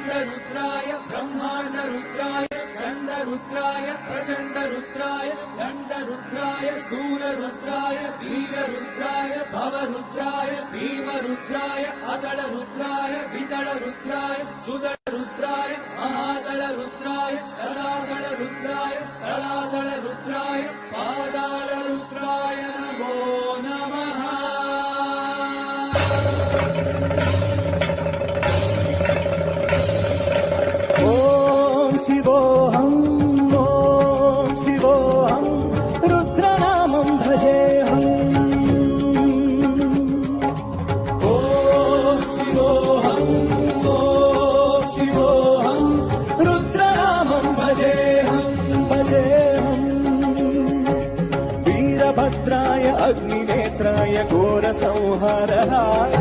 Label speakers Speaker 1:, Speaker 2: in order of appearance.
Speaker 1: रुद्राय ब्रह्मांड रुद्राय चंड रुद्राय प्रचंड रुद्राय दंड रुद्राय सूर रुद्राय वीर रुद्राय भव रुद्राय भीम रुद्राय अदल रुद्राय विदल रुद्राय सुदल रुद्राय महादल रुद्राय तलादल रुद्राय तलादल रुद्राय पादाल रुद्राय नमो नमः।
Speaker 2: ओम शिवोऽहं रुद्रनामं भजेऽहम्।
Speaker 1: ओम शिवोऽहं रुद्रनामं
Speaker 2: भजेऽहम्। वीरभद्राय अग्निनेत्राय घोरसंहाराय